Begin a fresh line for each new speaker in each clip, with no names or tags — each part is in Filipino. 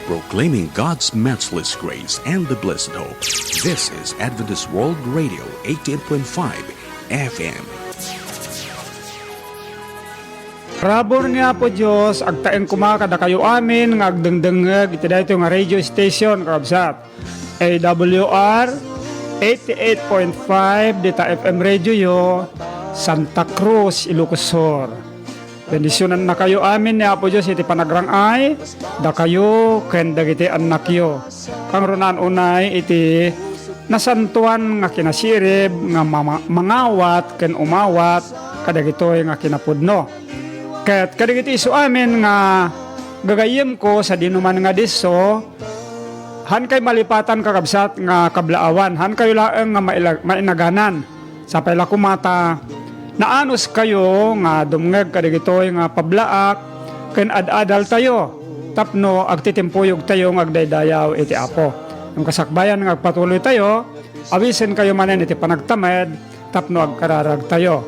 proclaiming God's matchless grace and the blessed hope. This is Adventist World Radio, 88.5 FM.
Rabor niya po Diyos, agtaeng kumakada kayo amin, nga agdengdengeg, iti dahito nga radio station, karabsat. AWR 88.5, dita FM radio yo, Santa Cruz, Ilocos Sur. Bendisyonan na kayo amin niya po Diyos, iti panagrangay, da kayo, ken dagiti anak yo. Kang runan unay, iti nasantuan nga kinasirib, nga mangawat, ken umawat, kadagitoy nga kinapudno. Kaya't kadigiti iso amin nga gagayim ko sa dinuman nga diso, han kay malipatan kakabsat nga kablaawan, han kayo laeng nga mainaganan. Sa pala kumata, naanos kayo nga dumngeg kadigitoy nga pablaak, ken ad-adal tayo, tapno agtitimpuyog tayo nga agdaydayaw iti Apo. Yung kasakbayan nga agpatuloy tayo, awisin kayo manen iti panagtamed, tapno agkararag tayo.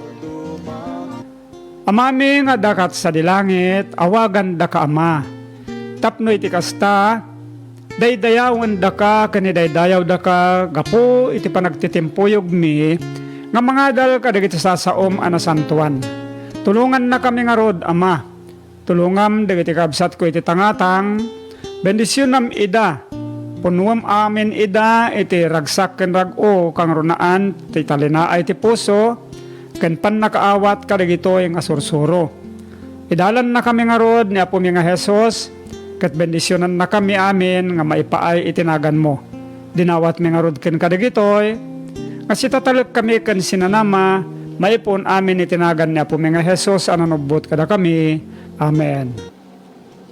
Amami nga dakat sa dilangit, awagan da ka ama. Tapno iti kasta, daydayawan da ka, kanidaydayaw da ka, gapo iti panagtitimpuyog mi, nga mga dal ka dagiti sasaom anasantuan. Tulungan na kami nga rod, ama. Tulungam dagiti kabsat ko iti tangatang, bendisyonam ida, punuam amin ida, iti ragsak ken rag-o, kang runaan, iti talinaay iti puso, ken pan nakaawat kadagitoy nga sursuro. Idalan na kami nga rod ni Apo mi nga Hesus, ket bendisyonan na kami amin nga maipaay itinagan mo. Dinawat mi nga rod ken kadagitoy, nga sitatalip kami ken sinanama, maipon amin itinagan ni Apo mi nga Hesus ananubot kada kami. Amen.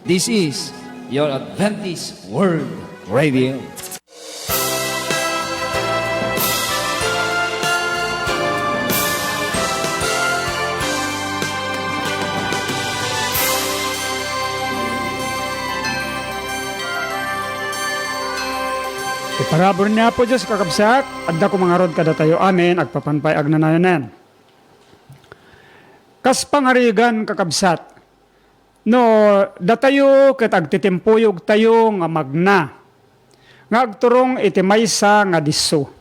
This is your Adventist World Radio.
Iparabor niya po Diyos kakabsat, adda ko mga rod kada tayo amin, agpapanpay agnanayanan. Kas pangarigan kakabsat, no, datayo ket agtitimpuyog tayo nga magna, nga agturong iti maysa nga disso.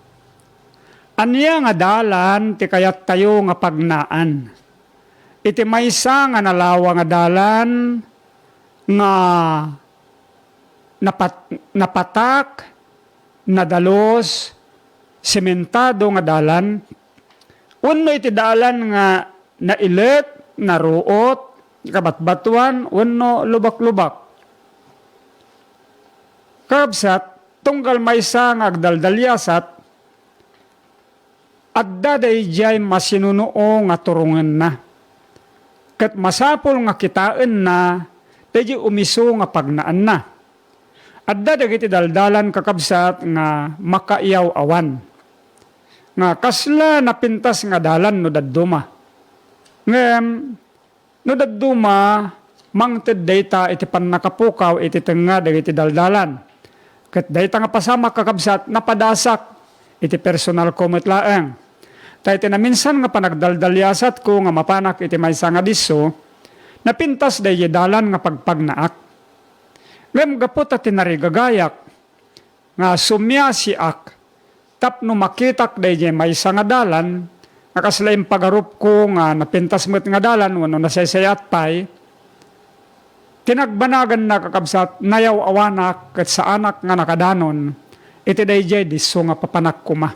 Anya nga dalan, ti kayat tayo nga pagnaan. Iti maysa nga nalawa nga dalan, nga napatak, nadalos, sementado nga dalan, uno iti dalan nga nailet, naruot, kabatbatuan, uno lubak-lubak. Kabsat, tunggal maysa nga agdaldalyasat, adda dayjay masinunuo nga turungan na. Ket masapol nga kitaan na, dayjay umiso nga pagnaan na. Adda dagiti daldalan kakabsat nga makaiyaw awan. Nga kasla napintas nga dalan no dadduma. Ngem no dadduma mangted dayta iti pannakapukaw iti tenga dagiti daldalan. Ket dayta nga pasama kakabsat napadasak iti personal ko met laeng. Tayo tinaminsan nga panagdaldalyasat ko nga mapanak iti maysa nga disso, napintas dayi dalan nga pagpagnaak. Ngem gapot at tinarigagayak, nga sumyasiak, tapno makitak dahi may nga dalan, nakaslaim pagarup ko nga napintas mo't nga dalan, wano nasayayat pa'y, tinagbanagan na kakabsat, nayaw awanak, kat sa anak nga nakadanon, iti dahi diso nga papanak kuma.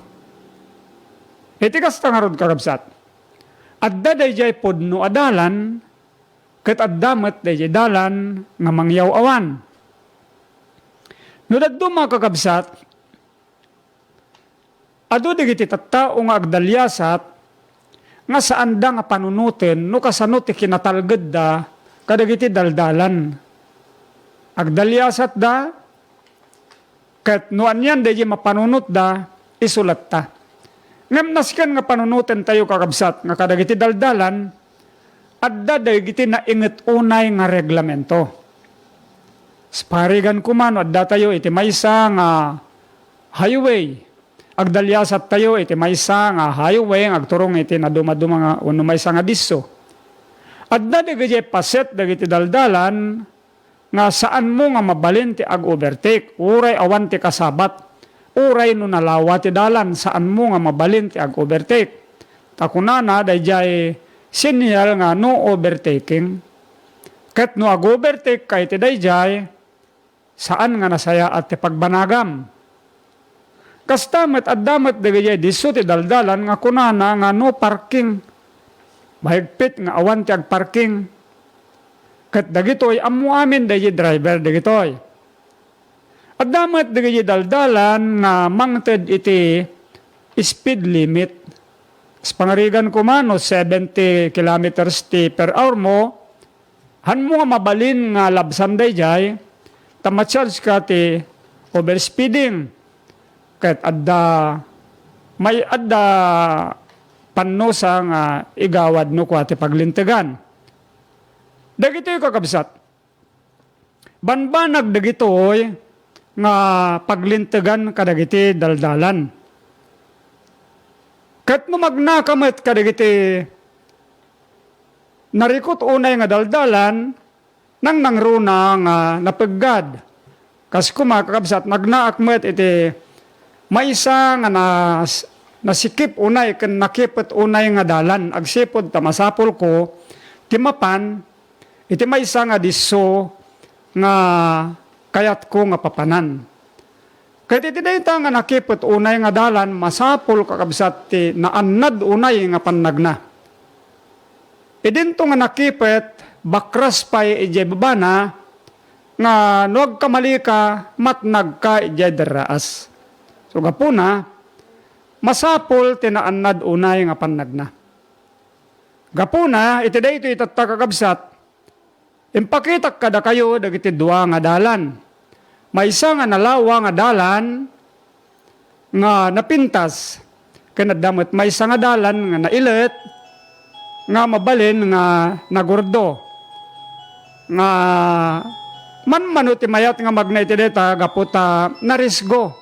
Iti kasta nga rod kakabsat, adda dahi podno adalan, kat addamet dahi dalan, nga mangyaw awan. No dadduma kakabsat, adu digiti tattao nga agdalyasat, nga saan da nga panunutin, no kasano ti kinatalged da, kadagiti daldalan. Agdalyasat da, ket no anyan da mapanunot da, isulat ta. Ngem nasken nga panunutin tayo kakabsat, nga kadagiti daldalan, adda digiti na inget unay nga reglamento. Sparigan kumano, adda tayo iti maysa nga highway. Agdalyasat tayo iti maysa nga highway, agturong iti na dumaduma nga uno maysa nga disso. Adda digiti paset dagiti daldalan, nga saan mo nga mabalin ti ag-overtake, uray awan ti kasabat, uray no nalawa ti dalan, saan mo nga mabalin ti ag-overtake. Takunana, dayjay sinyal nga no overtaking. Ket no ag-overtake kay ti dayjay, saan nga nasaya at ti pagbanagam. Kastamet at damat dagayay diso ti daldalan nga kunana nga no parking. Mahigpit nga awan ti ag-parking. Ket dagitoy ammo amin dayjay driver dagitoy. At damat dagayay daldalan nga mangted iti speed limit. Sa pangarigan ko man, 70 kilometers per hour mo, han mo nga mabalin nga labsam dayjay, tamacharge ka ti overspeeding. Kahit may adda panusa nga igawad no kwa ti paglintigan. Dagitoy kakabsat. Banbanag dagitoy nga paglintigan kadagiti daldalan. Kat no magnakamet kadagiti narikot unay nga daldalan nang nangruna nga napaggad. Kas kumakakabsat nagnaakmet iti maysa nga nasikip unay ken nakipet unay nga dalan agsipod tamasapol ko timapan iti maysa nga disso nga kayat ko nga papanan. Kahit iti dayta nga nakipet unay nga dalan, masapol kakabsat ti naannad unay nga panagna. Idinto nga nakipet, bakras pa'y ijay babana, nga nuag kamali ka, matnag ka ijay daraas. So gapuna, masapol ti naannad unay nga panagna. Gapuna, iti dayto itatakakabsat, impakitak kada kayo dagiti dua nga dalan. May isa nga nalawa nga dalan nga napintas kanadamot may isa nga dalan nga nailet nga mabalin nga nagurdo nga manmano ti mayat nga magnaiti deta gaputa narisgo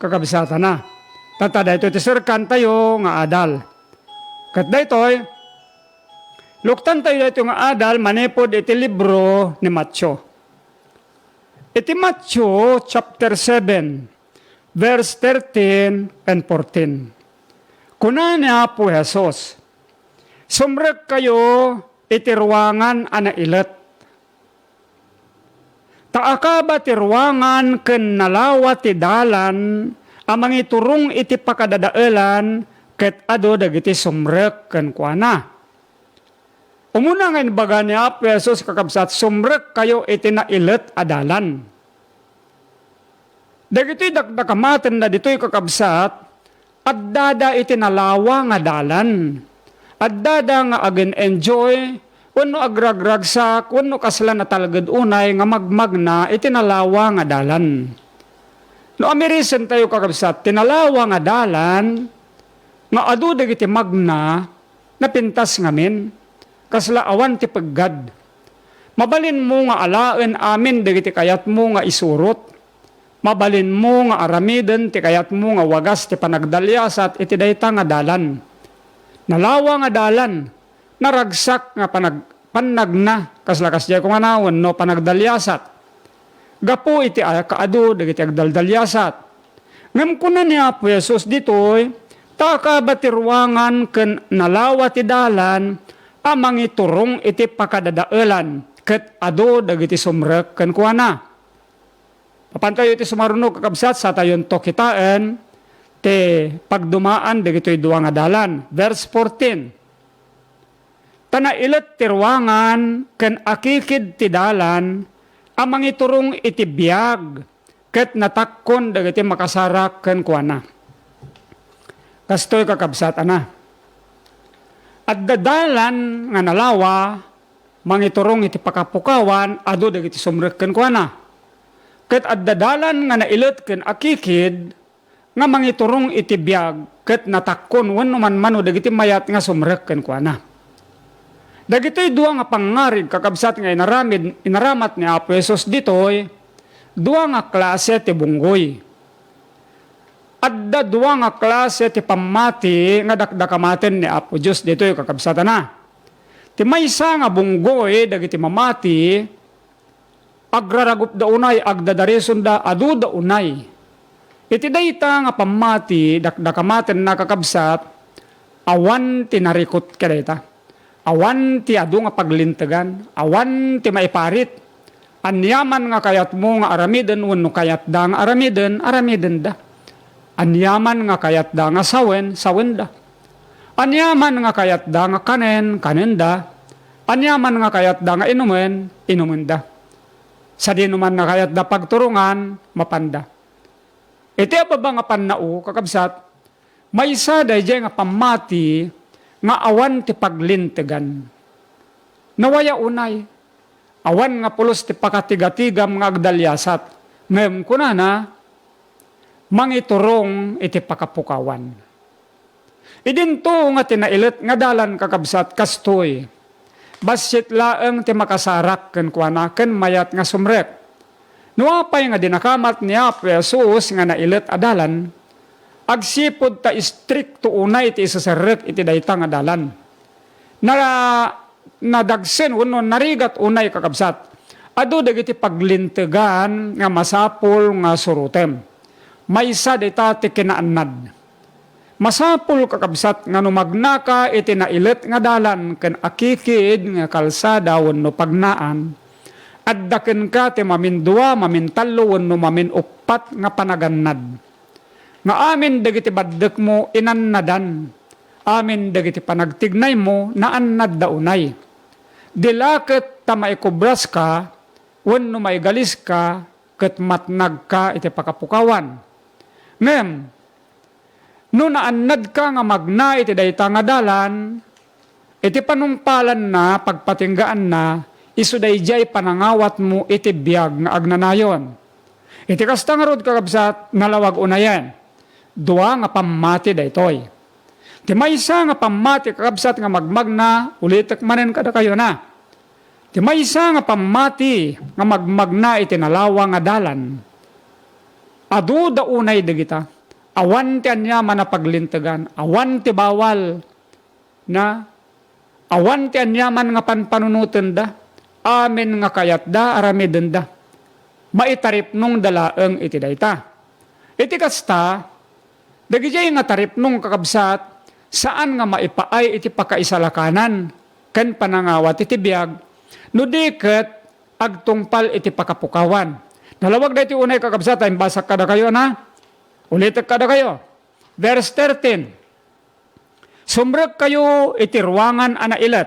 kakabsata na tata dayto ti serkan tayo nga adal kat daytoy luktan tayo dayto nga adal manipod iti libro ni Matthew. Iti Matthew chapter 7, verse 13 and 14. Kuna niya po Jesus, sumrek kayo iti ruangan ana ilet. Taakaba ti ruangan ken nalawa ti dalan, amang iturong iti pakadadaelan, ket ado dagiti sumrek ken kuana. Umuna nga baga ni Apo Jesus kakabsat, sumrek kayo iti nailet adalan. Dagito'y dakdakamaten na dito'y kakabsat, at dada iti nalawa nga dalan. At dada nga agin enjoy, wano agragragsak, wano kasla na talagad unay nga magmagna iti nalawa nga dalan. No amirisen tayo kakabsat, tinalawa nga dalan, nga adu dagiti magna, napintas ngamin. Kasla awan ti paggad. Mabalin mo nga alaen amin dagiti kayat mo nga isurot. Mabalin mo nga aramiden ti kayat mo nga wagas ti panagdalyasat iti dayta nga dalan. Nalawa nga dalan, naragsak nga panagna kasla kasjay ko nga naon no panagdalyasat. Gapu iti kaadu dagiti agdaldalyasat. Ngem kunan niya po Jesus ditoy, takaba ti ruangan ken nalawa ti dalan, amang iturong iti pakadadaelan ket ado dagiti sumrek ken kuana. Papantayo iti sumarunog kakabsat sa tayon to kitaen ti pagdumaan dagitoy duwa nga dalan. Verse 14. Tanailet ti ruangan ken akikid ti dalan amang iturong iti biag ket natakkon dagiti makasarak ken kuana. Kastoy kakabsat ana. At dadalan nga nalawa, mangiturong iti pakapukawan, ado dagiti sumrek ken kuana. Ket at dadalan nga nailet ken akikid, nga mangiturong iti biag, ket natakkon wenno man dagiti mayat nga sumrek ken kuana. Dagitoy duwa nga pangarig kakabsat nga inaramat ni Apo Jesus ditoy, duwa nga klase ti bunggoy. Adda duwa nga klase ti pamati nga dakdakamaten ni Apo Dios dito yung kakabsatan na. Ti maysa nga bunggoy dagiti mamati agraragup da unay, agdadareson da, adu da unay. Iti dayta nga pamati, dakamaten na kakabsat, awan ti narikot ka dayta. Awan ti adu nga paglintagan, awan ti maiparit. Anyaman nga kayat mo nga aramiden, wano kayat da nga aramiden da. Anyaman nga kayat da nga sawen da. Anyaman nga kayat da nga kanen da. Anyaman nga kayat da nga inumen da. Sa dinuman nga kayat da pagturungan, mapanda. Iti ba nga panao, kakabsat, may isa dayjay nga pamati nga awan ti paglintegan. Nawaya unay, awan nga pulos ti pakatigatigam nga agdalyasat. Ngem kunana, mangiturong iti pakapukawan. Idinto nga tinailit nga dalan kakabsat kastoy. Basit laeng ti makasarak ken kuana ken mayat nga sumrek. Nuapay nga dinakamat niya Jesus nga nailit adalan, agsipod ta istrikto unay iti isasarek iti dayta nga dalan. Nadagsen uno narigat unay kakabsat. Adu dagiti paglintegan nga masapol nga surutem. Maysa dayta ti kinaannad. Masapol kakabsat nga numagnaka iti nailit nga dalan ken akikid nga kalsada wenno pagnaan. Addaken ka ti mamindua, mamintalo, wenno maminuppat nga panagannad. Nga amin dagiti baddek mo inannadan. Amin dagiti panagtignay mo naannad da unay. Dilaket ta maikubras ka, wenno maigalis ka, ket matnag ka iti pakapukawan. Ngem, no naannad ka nga magna iti dayta nga dalan, iti panumpalan na, pagpatinggaan na, isu dayjay panangawat mo iti biyag nga agnanayon. Iti kasta nga rod kakabsat, nalawag unayan. Dua nga pamati daytoy. Ti maysa nga pamati kakabsat nga magmagna, ulitek manen kada kayo na. Ti maysa nga pamati nga magmagna iti nalawa nga dalan. Adu da unay dagita. Awan ti anyaman na paglintegan, awan ti bawal na, awan ti anyaman nga panpanunutan da, amin nga kayat da, aramiden da. Maitarip nung dalaeng iti dayta. Iti kasta, dagijay nga tarip nung kakabsat, saan nga maipaay iti pakaisalakanan, ken panangawat iti biyag, no diket agtungpal iti pakapukawan. Nalawag da iti unay kakabsat, ay basak kada kayo na, ulitek kada kayo. Verse 13. Sumrek kayo iti ruangan ana ilet.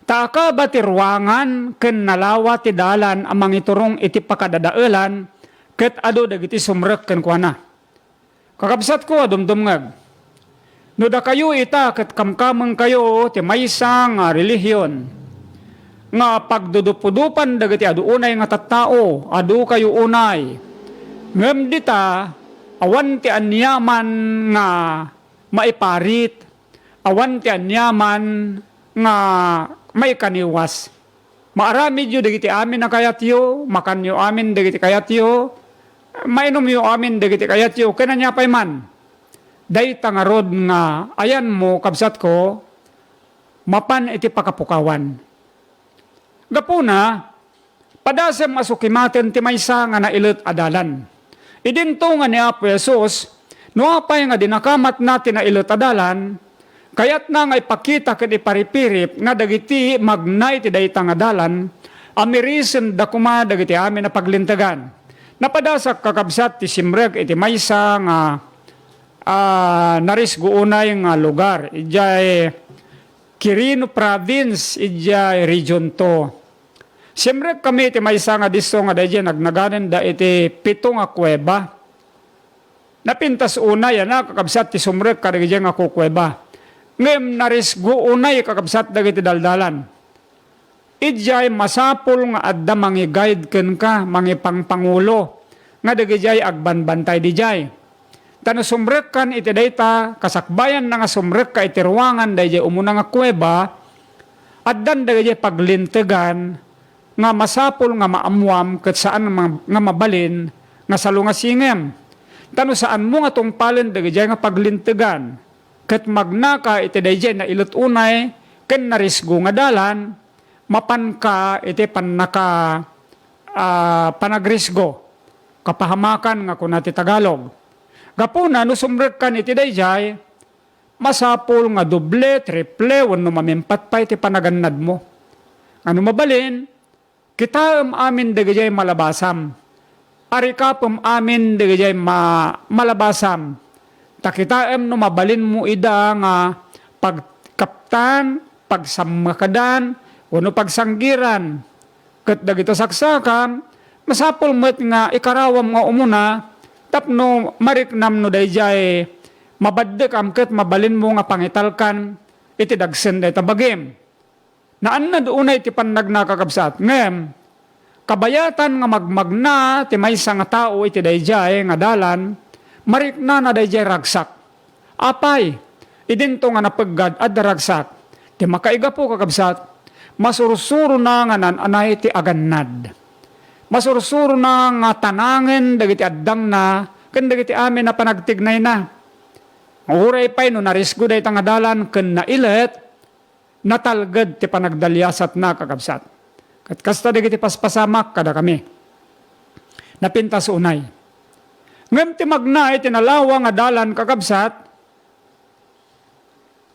Taaka ba ti ruangan ken nalawa ti dalan amang iturong iti pakadadaelan ket adu dagiti sumrek ken kuana. Kakabsat ko dumdumngag. No da kayo ita ket kamkameng kayo ti maysa nga relihiyon nga pagdudupudupan dagiti adu unay nga tattao, adu kayo unay. Ngem dita awan ti anyaman nga maiparit, awan ti anyaman nga may kaniwas. Maarami yu dagiti amin na kayatyo, makanyo amin dagiti kayatyo, mainom yu amin dagiti kayatyo, kananya pay man. Day tangarod nga, ayan mo, kabsat ko, mapan iti pakapukawan. Gapuna, padasem masukimaten ti maysa nga nailit adalan. Idinto nga ni Apo Jesus, nuapay nga dinakamat natin na ilit adalan, kayat na nga ipakita ken iparipirip nga dagiti magnay ti dayta nga dalan, amirisen da kuma dagiti amin na paglintagan. Napadasak kakabsat ti simrek iti maysa nga narisgo unay nga lugar. Ijay Quirino Province, ijay Region 2. Simrek kami iti maysa nga diso nga dayjay nagnaganen da iti 7 nga kuweba. Napintas unay na kakabsat ti sumrek kadagiti nga kukweba. Ngem narisgo unay kakabsat dagiti daldalan. Ijay masapol nga adda mangi-guide ken ka, mangipangpangulo nga dagijay agbanbantay dijay. Tano sumrek kan iti dayta kasakbayan na nga sumrek ka iti ruangan dayjay umuna nga kuweba, addan dagijay paglintegan nga masapol nga maamuam ket saan nga mabalin nga salungasingem. Tano saan mo nga tungpalen dagijay nga paglintegan. Ket magnaka iti dayjay na ilut unay ken narisgo nga dalan, mapan ka iti pannaka panagrisgo, kapahamakan nga kuna ti Tagalog. Gapuna, no sumrek kan iti dayjay, masapul nga doble, triple, wano mamimpat pa iti panagannad mo. Ano mabalin, kita amin dagajay malabasam. Arikapam amin dagajay malabasam. Takitaem no mabalin mo ida nga pagkaptan, pagsamakadan, wano pagsanggiran. Kat dagito saksakam, masapul met nga ikarawam nga umuna, tapno mariknam no dayjay mabadde kam ket mabalin mo nga pangitalkan iti dagsen day tabagim. Naan na doon iti panagna kakabsat. Ngem, kabayatan nga magmagna ti maysa nga tao iti dayjay nga dalan, marikna na dayjay ragsak. Apay, idinto nga napaggad at ragsak. Ti makaiga po kakabsat, masursuro na nga nananay ti agannad. Masursuro na nga tanangen dagiti addang na ken dagiti amin na panagtignay na. Uray pay no narisgo day tangadalan ken nailet natalged ti panagdalyasat na kakabsat. Ket kasta dagiti paspasamak kada kami. Napintas unay. Ngem ti magna iti nalawa nga dalan kakabsat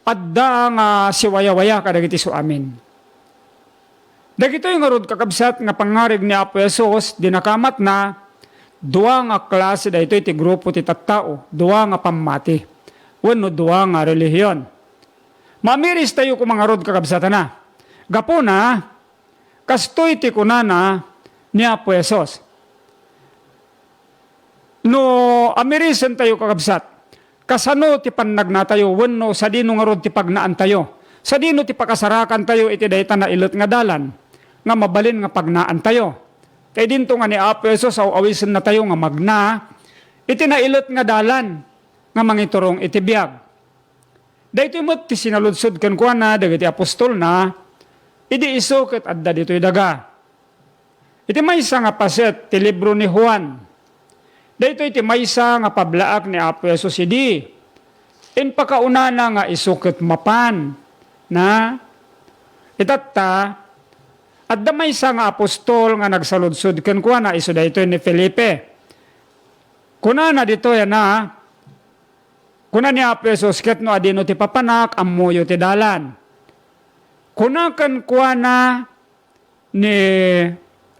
adda nga siwaya-waya kadagiti su amin. Dagitoy nga rod kakabsat nga pangarig ni Apo Jesus dinakamat na duwa nga klase daytoy ti grupo ti tattao, duwa nga pamati, wenno duwa nga relihiyon. Mamiris tayo kung mga rod kakabsat na. Gapuna, kastoy ti kunana ni Apo Jesus. No amirisen tayo kakabsat, kasano ti panagna tayo, wenno sa dino nga rod ti pagnaan tayo, sa dino ti pakasarakan tayo iti dayta na ilot nga dalan, nga mabalin nga pagnaan tayo. Kaya dinto nga ni Apo Jesus, awisen na tayo nga magna, iti nailot nga dalan, nga mangiturong iti biyag. Dahito mo't ti sinaludsod kan kuha na, dagiti apostol na, idi isukit adda dito'y daga. Iti maysa nga paset, ti libro ni Juan. Dahito iti maysa nga pablaak ni Apo Jesus, idi, in pakaunana nga isukit mapan, na itatta, at damay sa nga apostol nga nagsaludsod ken kuha na iso dayto ni Felipe. Kuna na dito yan na, kuna ni Apo Jesus ket no adino ti papanak ammoyo ti dalan. Kuna ken kuha na ni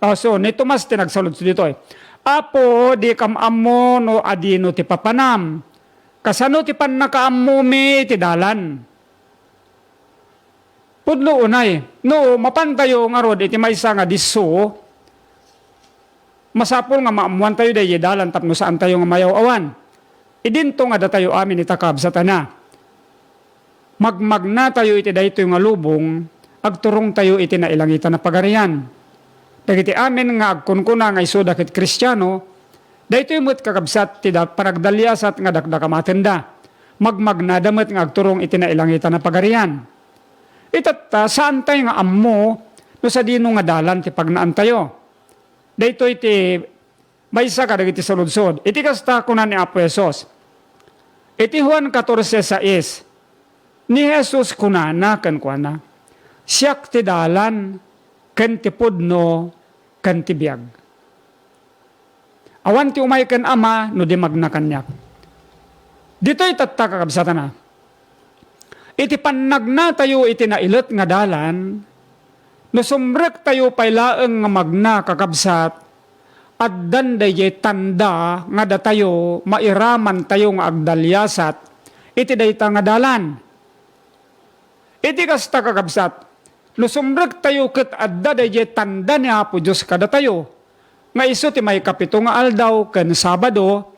ni Tomas ti nagsaludsod dito Apo di kam ammo no adino ti papanam. Kasano ti pannakaammo mi ti dalan. Pudno unay, no mapantayo nga rod iti maysa nga disso, masapol nga maamuan tayo dahi dalan tapno saan tayo nga mayaw awan. Idinto nga datayo amin itakab sa tana. Magmagna tayo iti dayto nga lubong, agturong tayo iti nailangitan na pagarian. Dagiti amin nga agkunkuna nga isuda ket Kristiyano, dayto mo't kakabsat ti panagdalyasat nga dakdakamatenda. Magmagna damet nga agturong iti nailangitan na pagarian. Itata, saan tayo nga ammo, no sa dino nga dalan, ti pagnaan tayo. Dito iti, maysa ka dagiti saludsod. Iti kasta kunan ni Apo Jesus. Iti Juan 14:6, ni Jesus kunana, kan kuana, siyak ti dalan, kan ti pudno, kan ti biyag. Awan ti umay kan ama, no di magna kanyak. Dito itata kakabsatan na. Iti panagna tayo iti nailot nga dalan, no sumrek tayo pailaeng nga magna kakabsat, at danday tanda nga datayo mairaman tayo nga agdalyasat, iti dayta nga dalan. Iti kasta kakabsat, no sumrek tayo ket adda day tanda ni Apo Diyos kada tayo, nga iso ti may kapito nga aldaw ken Sabado,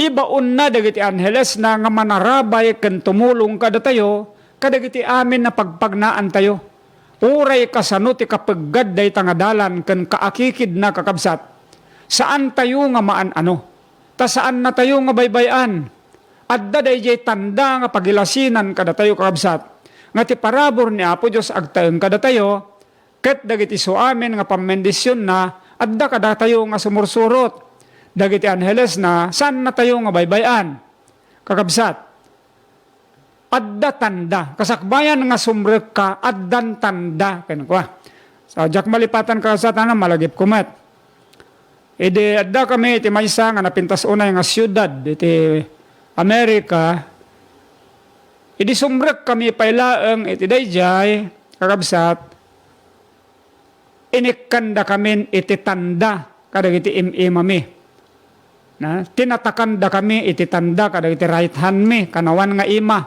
ibaon na dagiti anheles na nga manarabay ken tumulong kada tayo, kadagiti amin na pagpagnaan tayo. Uray kasano ti kapaggad day tangadalan ken kaakikid na kakabsat. Saan tayo nga maan-ano? Ta saan na tayo nga baybayan? Adda day tanda nga pagilasinan kada tayo kakabsat. Nga ti parabor ni Apo Diyos agtaeng kada tayo, ket dagiti so amin nga pamendisyon na adda kada tayo nga sumursurot. Dagiti anheles na saan na tayo nga baybayan? Kakabsat, adda tanda. Kasakbayan nga sumrek ka, addan tanda. Kaya Sa jak malipatan kakabsat na malagip kumat. Edi adda kami iti maysa nga napintas unay nga syudad iti Amerika. Edi sumrek kami pailaeng iti dayjay kakabsat. Inikanda kami iti tanda kadag iti imami. Na tinatakanda kami iti tanda kadag iti right hand mi kanawan nga ima.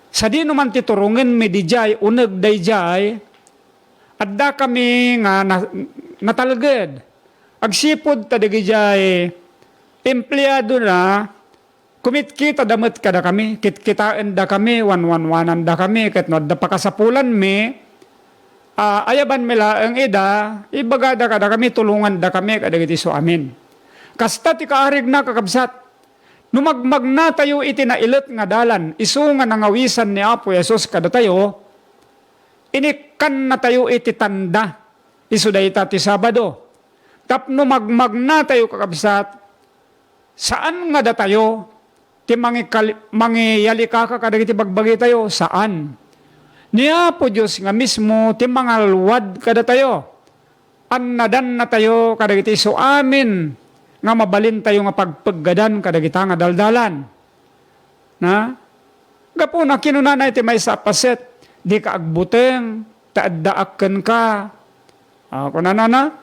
Sa di naman titurungin mi dijay uneg dayjay adda kami nga natalged. Agsipod tadigijay empleyado na kumitkita damet kada kami, kitkitaan da kami, wanwanwanan da kami, ket no da pakasapulan mi, ayaban mila ang ida, ibagada kada kami, tulungan da kami, kada iti so amin. Kasta ti kaarig na kakabsat, numagmag na tayo iti nailit nga dalan, isu nga nangawisan ni Apo Jesus kada tayo, inikan na tayo iti tanda, isu da ita ti Sabado. Tapno magmag tayo kakabsat, saan nga da tayo? Ti mangyalika ka kadag iti bagbagi tayo, saan? Niya po Diyos nga mismo, ti mga luwad kada tayo. Annadan na tayo kadag iti so amin, nga mabalin tayo nga pagpaggadan kadag ita nga daldalan. Na? Gapo na kinunanay ti may sapaset, di ka agbuteng, taadaakken ka. Ako na.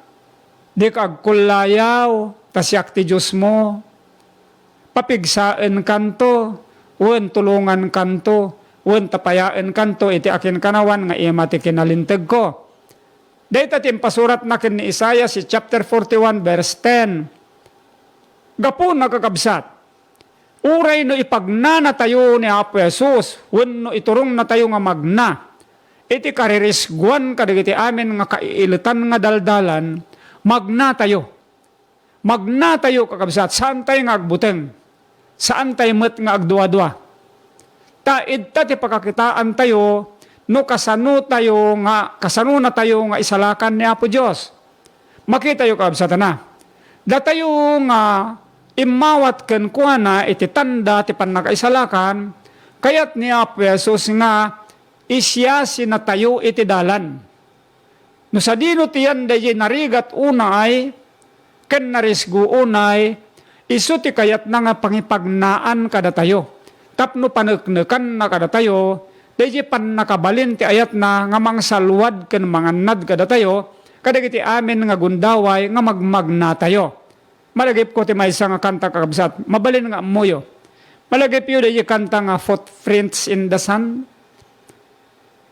Di ka agkulayaw, tasyak ti Diyos mo. Papigsaan kanto, wen tulungan kanto, wen tapayaan kanto, iti akin kanawan nga ima ti kinalinteg ko. Dahita timpasurat na kin ni Isaiah si chapter 41 verse 10. Gapo nakakabsat. Uray no ipagnana tayo ni Apo Jesus, wen no iturong na tayo nga magna. Iti karirisguan kadagiti amin nga kaiilitan nga daldalan, magna tayo kakabsat, saan tayo nga agbuteng, saan tayo met nga agdua-dua. Taid ti pakakitaan tayo, no kasano na tayo nga isalakan ni Apo Diyos. Makita tayo kakabsat na. Da tayo nga imawat ken kuana iti tanda ti pannakaisalakan, kayat ni Apo Jesus nga isya sinatayo iti dalan. No sa dino tiyan dahi narigat unay, ken narisgo unay, isu ti kayat na nga pangipagnaan kada tayo. Tapno paneknekan na kada tayo, dahi pan nakabalin ti ayat na nga mangsalwad ken mangannad kada tayo, kadagiti amin nga gundaway nga magmagna tayo. Malagip ko ti maysa nga kanta kakabsat, mabalin nga amuyo. Malagip yun dahi kanta nga footprints in the sun.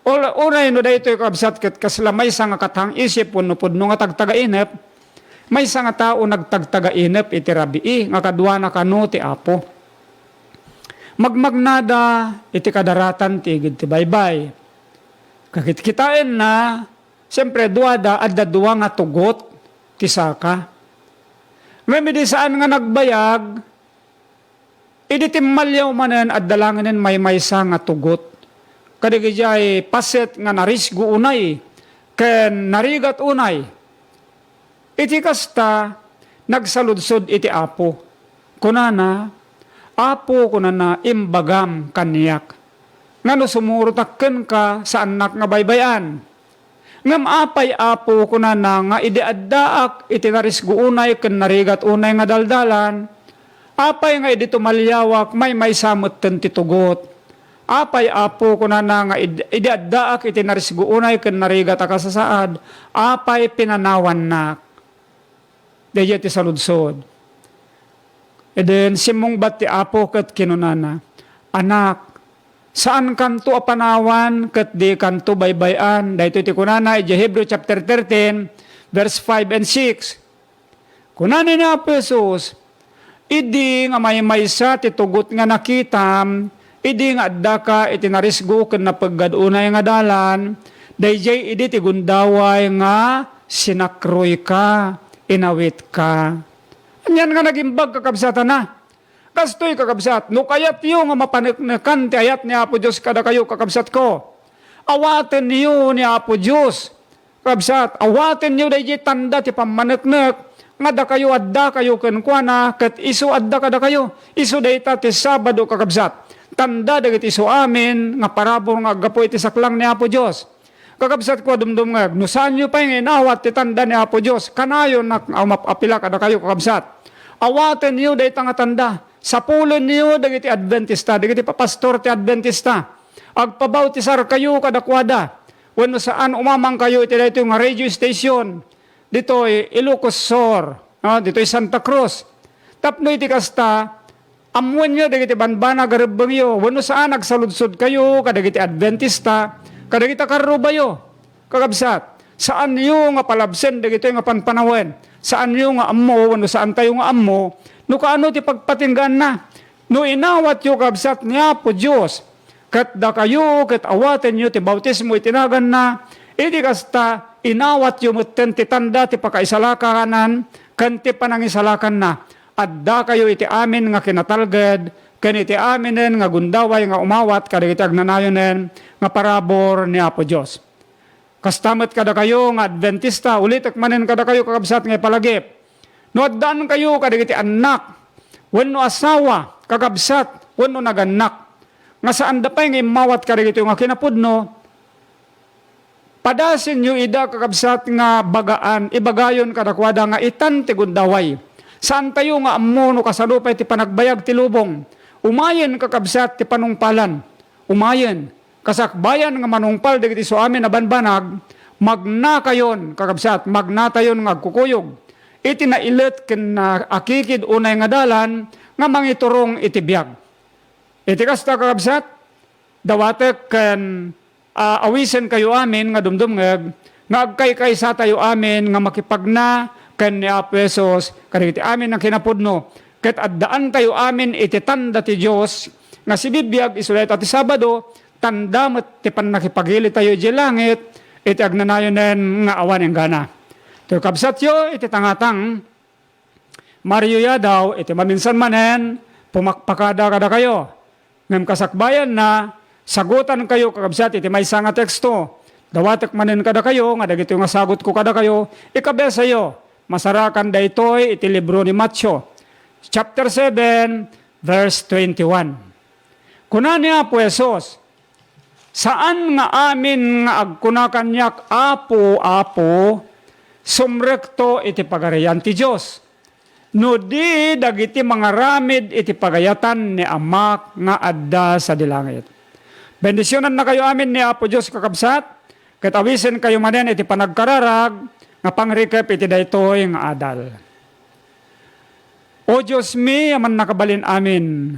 Unay no dahito yung kabsat ket kasla may sa nga katang isip no nga tagtaga-inep, may sa nga tao nagtagtaga-inep iti rabii, nga kadwa na kano ti Apo. Magmagnada iti kadaratan ti igid ti baybay. Kakitkitain na, siyempre duwada adda duwa nga tugot ti saka. May di saan nga nagbayag, idi timmalyaw manen at dalanganin may maysa nga tugot. Kadigijay paset nga narisgo unay, ken narigat unay. Iti kasta, nagsaludsod iti Apo. Kunana, Apo kunana imbagam kaniyak. Ngano sumurutakken ka sa anak nga baybayan. Ngam apay Apo kunana nga idiaddaak iti narisgo unay, ken narigat unay nga daldalan. Apay nga iti tumalyawak may samot ten titugot. Apay Apo kunana nga idiaddaak iti narisgo unay ken narigat akasasaad, apay pinanawan nak. Dayjay ti saludsod. E then simong bat ti Apo ket kinunana, anak, saan kanto apanawan ket di kanto baybayan? Daytoy ti kunana iti Hebrew chapter 13 verse 5 and 6. Kunana ni Apo Jesus, idi nga may maysa ti tugot nga nakitam, idi nga adda ka iti narisgo ken napaggadunay nga dalan, dayjay idi ti gundaway nga sinakroy ka, inawit ka. Anyan nga nagimbag kakabsatan na. Kastoy kakabsat, no kayat yung nga mapaneknekan ti ayat ni Apo Diyos kada kayo kakabsat ko. Awaten niyo ni Apo Diyos. Kakabsat, awaten niyo dayjay tanda ti pamaneknek, nga da kayo adda kayo ken kuana, ket isu adda kada kayo. Isu dayta ti Sabado kakabsat. Tanda dagiti so amin nga parabor nga agapo iti saklang ni Apo Dios. Kakabsat ko dumdum nga, no saan nyo pa yung inawat titanda ni Apo Diyos, kanayon na apila kada kayo kakabsat. Awaten niyo day nga tanda, sapulon niyo dagiti Adventista, dagiti papastor ti Adventista, agpabautisar kayo kadakwada, when saan umamang kayo iti dito yung radio station, dito Ilocos Sur, dito Santa Cruz, tapno iti kasta, amuan nyo dagiti banbana garibang yo, when saan nagsaludsod kayo kadagiti Adventista, kadagiti karubayo, kakabsat, saan niyo nga palabsen dagiti nga panpanawen, saan niyo nga ammo, when saan tayo nga ammo, no kaano ti pagpatinggan na, no inawat yo kabsat niya po Diyos, kat da kayo, kat awaten nyo, ti bautismo itinagan na, iti kasta, inawat yung mutten ti tanda, ti pakaisalakanan, kan ti panangisalakan na, at da kayo iti amin nga kinatalged, kan iti aminen nga gundaway nga umawat, kadagiti agnanayonen, nga parabor ni Apo Diyos. Kastamet kada kayo nga Adventista, ulit akmanen kada kayo kakabsat nga palagip, no addaan kayo kadagiti anak, wenno asawa, kakabsat, wenno naganak, nga saan da pa yung imawat kadagiti nga kinapudno, padasin nyo ida kakabsat nga bagaan, ibagayon kadakwada nga itan ti gundaway. Saan tayo nga ammo no kasalupay ti panagbayag ti lubong, umayen kakabsat ti panungpalan, umayen, kasakbayan nga manungpal dagiti so amin na banbanag, magnakayon kakabsat, magnatayon nga kukuyog, iti nailit ken na akikid unay nga dalan, nga mangiturong iti biyag. Iti kasta kakabsat, dawatek ken awisen kayo amin nga dumdumngeg, nga agkay-kay sa tayo amin nga makipagna ken ni Apo Jesus, kadagiti amin ang kinapudno, ket addaan tayo amin iti tanda ti Dios nga si bibiyag isulet at Sabado, tanda met ti pannakipagili tayo iti langit, iti agnanayonen nga awan ang gana. Ito kabsat yo, iti tangatang, Mario Yadaw, iti maminsan manen, pumakpakada kada kayo. Ngam kasakbayan na, sagutan kayo kakabsat, iti may nga teksto. Dawatek manen kada kayo, nga dagito nga sagot ko kada kayo, ikabesa yo, masarakan da ito'y iti libro ni Matthew, chapter 7, verse 21. Kuna niya po Jesus, saan nga amin nga agkunakanyak apo, sumrekto iti pagarian ti Diyos. No di dagiti mga ramid iti pagayatan ni Amak nga adda sa dilangit. Bendisyonan na kayo amin ni Apo Diyos kakabsat, katawisen kayo manen iti panagkararag, nga pangrikep iti daytoy nga adal. O Diyos mi, aman nakabalin amin,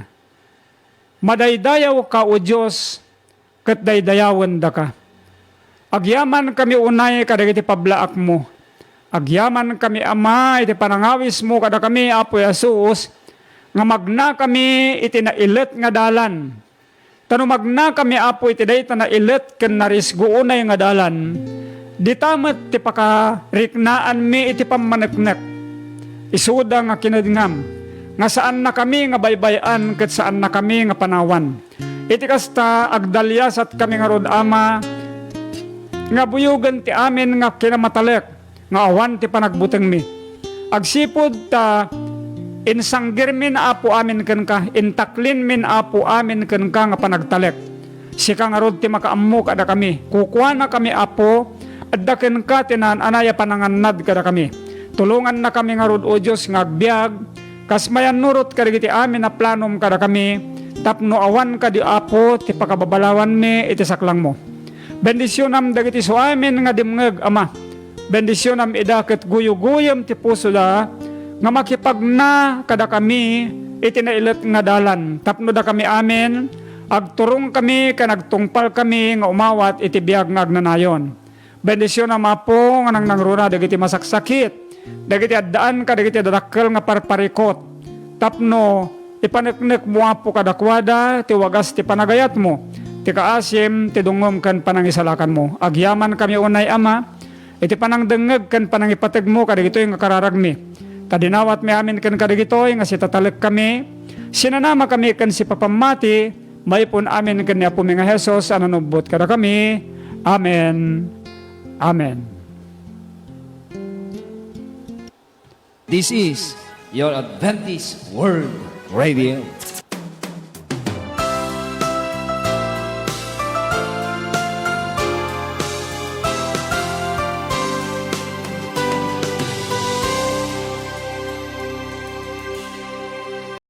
madaydayaw ka o Diyos, kat daydayawan da ka. Agyaman kami unay kadagiti pablaak mo, agyaman kami Ama, iti panangawis mo kada kami, Apo Jesus, nga magna kami iti nailet nga dalan. Tano magna kami, Apo, iti dayta nailet ken narisgo unay nga dalan. Ditamet ti pakariknaan mi iti pamaneknek. Isuda nga kinadingam, nga saan na kami nga baybayan ket saan na kami nga panawan. Iti kasta agdalyas at kami nga rod Ama, nga buyugan ti amin nga kinamatalek, nga awan ti panagbuteng mi. Agsipod ta insanggir min Apo amin ken ka, intaklin min Apo amin ken ka nga panagtalek. Sika nga rod ti makaammo kada kami. Kukuha na kami Apo, adda ken ka tinan anaya panangannad kada kami. Tulungan na kami nga rod o Dios nga agbiag, kas mayan nurot kadagiti amin na planom kada kami, tapno awan ka di Apo ti pakababalawan mi iti saklang mo. Bendisyonam dagiti so amin nga dimngeg Ama. Bendisyonam ida ket guyuguyem ti puso da, nga makipagna kada kami iti nailet nga dalan. Tapno da kami amin, agturong kami kanagtungpal kami nga umawat iti biag nga agnanayon. Bendisyonam Apo nga nangruna dagiti masaksakit, dagiti addaan ka dagiti dadakkel nga parparikot. Tapno ipaneknek mo Apo kadakwada ti wagas ti panagayat mo, ti kaasim ti dungom kan panangisalakan mo. Agyaman kami unay Ama, iti panangdengeg kan panangipateg mo kadagitoy nga kararagmi. Kadinawat mi amin kan kadagitoy nga sitatalek kami, sinanama kami kan si papamati, maipon amin kan ni Apo mi nga Hesus ananubot kada kami. Amen. Amen.
This is your Adventist World Radio.